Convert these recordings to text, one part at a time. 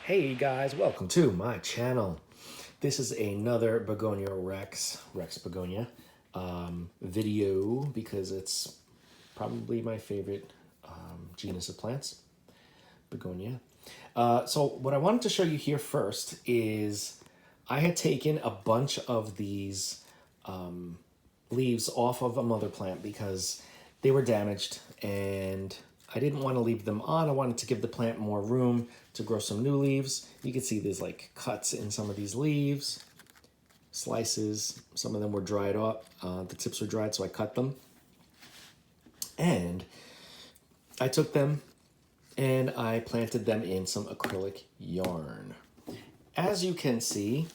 Hey guys, welcome to my channel. This is another Begonia Rex Begonia video because it's probably my favorite genus of plants, Begonia. So what I wanted to show you here first is I had taken a bunch of these leaves off of a mother plant because they were damaged and I didn't want to leave them on. I wanted to give the plant more room to grow some new leaves. You can see there's like cuts in some of these leaves, slices. Some of them were dried up. The tips were dried, so I cut them. And I took them and I planted them in some acrylic yarn. As you can see,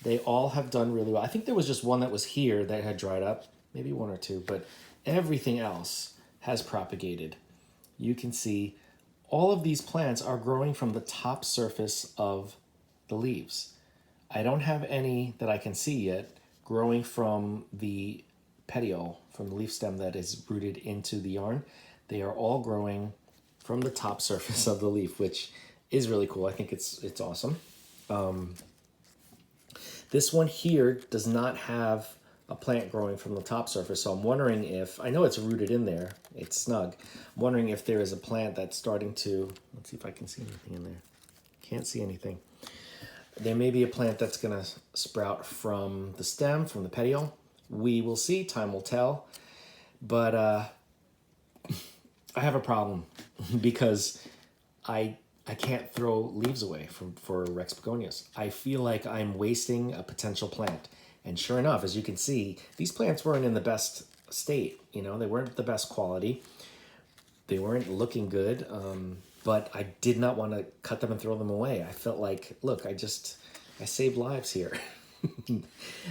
they all have done really well. I think there was just one that was here that had dried up, maybe one or two, but everything else has propagated. You can see all of these plants are growing from the top surface of the leaves. I don't have any that I can see yet growing from the petiole, from the leaf stem that is rooted into the yarn. They are all growing from the top surface of the leaf, which is really cool. I think it's awesome. This one here does not have a plant growing from the top surface, so I'm wondering if, I know it's rooted in there, it's snug. I'm wondering if there is a plant that's starting to, let's see if I can see anything in there. Can't see anything. There may be a plant that's gonna sprout from the stem, from the petiole. We will see, time will tell. But I have a problem because I can't throw leaves away for Rex Begonias. I feel like I'm wasting a potential plant. And sure enough, as you can see, these plants weren't in the best state. You know, they weren't the best quality. They weren't looking good, but I did not want to cut them and throw them away. I felt like, look, I saved lives here.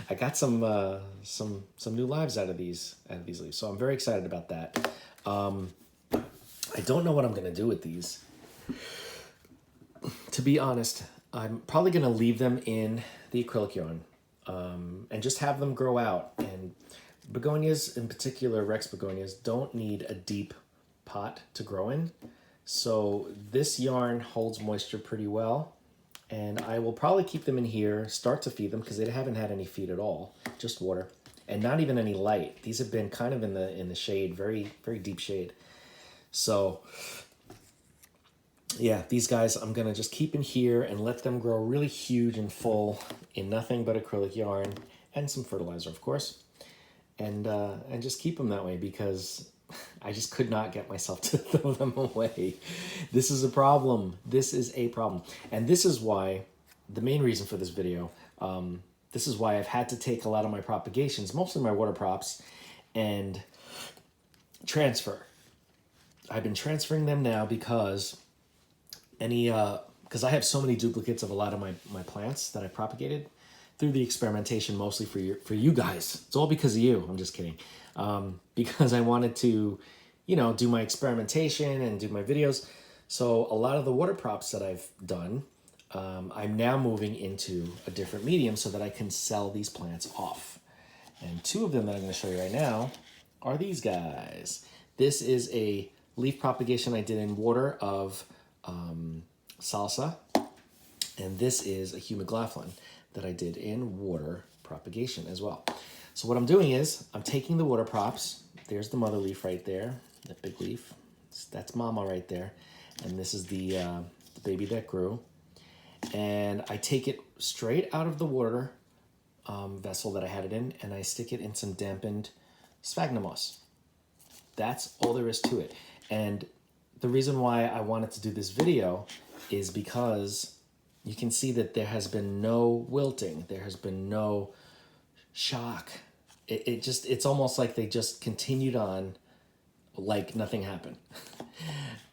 I got some new lives out of these leaves. So I'm very excited about that. I don't know what I'm gonna do with these. To be honest, I'm probably gonna leave them in the acrylic yarn. And just have them grow out. And begonias, in particular, Rex Begonias, don't need a deep pot to grow in. So this yarn holds moisture pretty well. And I will probably keep them in here, start to feed them, because they haven't had any feed at all, just water. And not even any light. These have been kind of in the shade, very, very deep shade. So yeah, these guys I'm gonna just keep in here and let them grow really huge and full in nothing but acrylic yarn and some fertilizer, of course, and just keep them that way because I just could not get myself to throw them away. This is a problem. This is a problem, and this is why the main reason for this video. This is why I've had to take a lot of my propagations, mostly my water props, and transfer. I've been transferring them now because because I have so many duplicates of a lot of my plants that I propagated through the experimentation, mostly for you guys. It's all because of you. I'm just kidding. Because I wanted to, do my experimentation and do my videos. So a lot of the water props that I've done, I'm now moving into a different medium so that I can sell these plants off. And two of them that I'm going to show you right now are these guys. This is a leaf propagation I did in water of salsa, and this is a humidglaphlin that I did in water propagation as well. So what I'm doing is I'm taking the water props. There's the mother leaf right there, that big leaf. That's mama right there, and this is the baby that grew. And I take it straight out of the water vessel that I had it in, and I stick it in some dampened sphagnum moss. That's all there is to it. And the reason why I wanted to do this video is because you can see that there has been no wilting. There has been no shock. It's almost like they just continued on like nothing happened.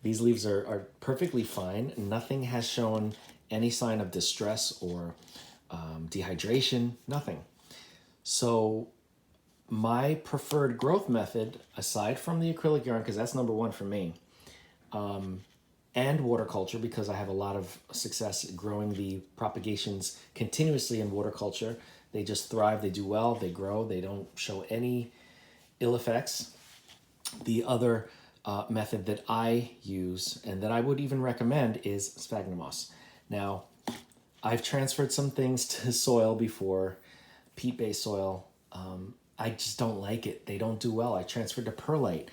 These leaves are perfectly fine. Nothing has shown any sign of distress or dehydration, nothing. So my preferred growth method, aside from the acrylic yarn, because that's number one for me, and water culture, because I have a lot of success growing the propagations continuously in water culture. They just thrive, they do well, they grow, they don't show any ill effects. The other method that I use and that I would even recommend is sphagnum moss. Now, I've transferred some things to soil before, peat-based soil. I just don't like it. They don't do well. I transferred to perlite.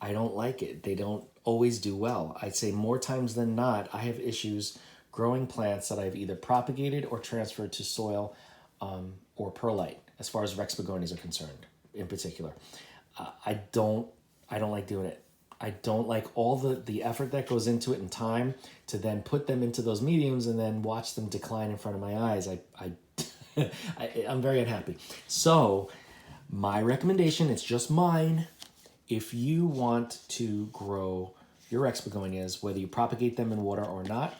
I don't like it. They don't always do well. I'd say more times than not, I have issues growing plants that I've either propagated or transferred to soil or perlite, as far as Rex Begonias are concerned, in particular. I don't like doing it. I don't like all the effort that goes into it and time to then put them into those mediums and then watch them decline in front of my eyes. I'm very unhappy. So my recommendation, it's just mine. If you want to grow your Rex Begonias, whether you propagate them in water or not,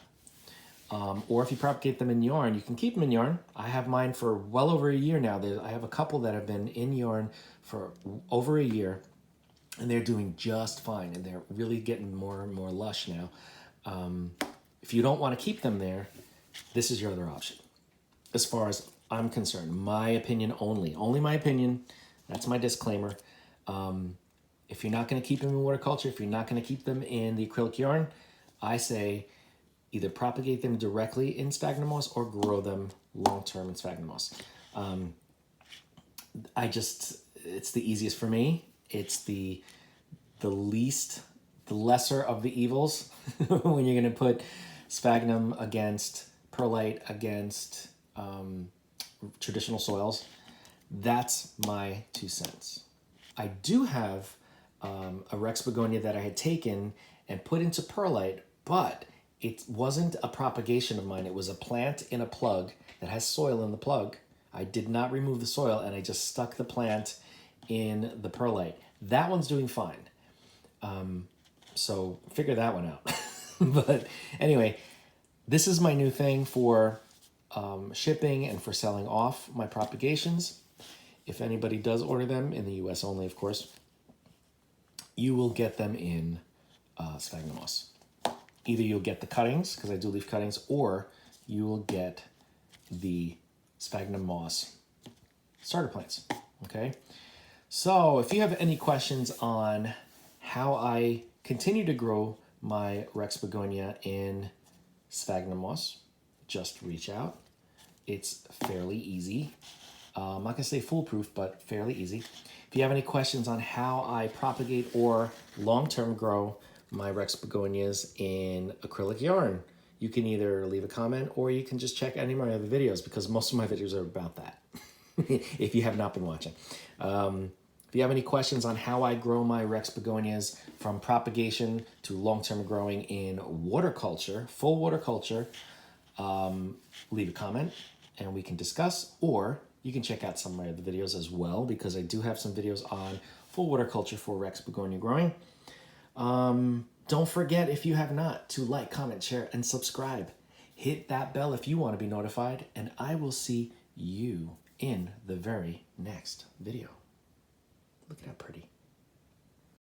or if you propagate them in yarn, you can keep them in yarn. I have mine for well over a year now. I have a couple that have been in yarn for over a year, and they're doing just fine, and they're really getting more and more lush now. If you don't want to keep them there, this is your other option. As far as I'm concerned, my opinion only my opinion. That's my disclaimer. If you're not going to keep them in water culture, if you're not going to keep them in the acrylic yarn, I say either propagate them directly in sphagnum moss or grow them long-term in sphagnum moss. It's the easiest for me. It's the lesser of the evils when you're going to put sphagnum against perlite against traditional soils. That's my 2 cents. I do have a Rex Begonia that I had taken and put into perlite, but it wasn't a propagation of mine. It was a plant in a plug that has soil in the plug. I did not remove the soil, and I just stuck the plant in the perlite. That one's doing fine. So figure that one out. But anyway, this is my new thing for shipping and for selling off my propagations. If anybody does order them, in the US only, of course, you will get them in sphagnum moss. Either you'll get the cuttings, because I do leaf cuttings, or you will get the sphagnum moss starter plants, okay? So if you have any questions on how I continue to grow my Rex Begonia in sphagnum moss, just reach out. It's fairly easy. I'm not gonna say foolproof, but fairly easy. If you have any questions on how I propagate or long-term grow my Rex Begonias in acrylic yarn, you can either leave a comment or you can just check any of my other videos, because most of my videos are about that, if you have not been watching. If you have any questions on how I grow my Rex Begonias from propagation to long-term growing in water culture, full water culture, leave a comment and we can discuss, or you can check out some of my other videos as well, because I do have some videos on full water culture for Rex Begonia growing. Don't forget, if you have not, to like, comment, share, and subscribe. Hit that bell if you want to be notified, and I will see you in the very next video. Look at how pretty.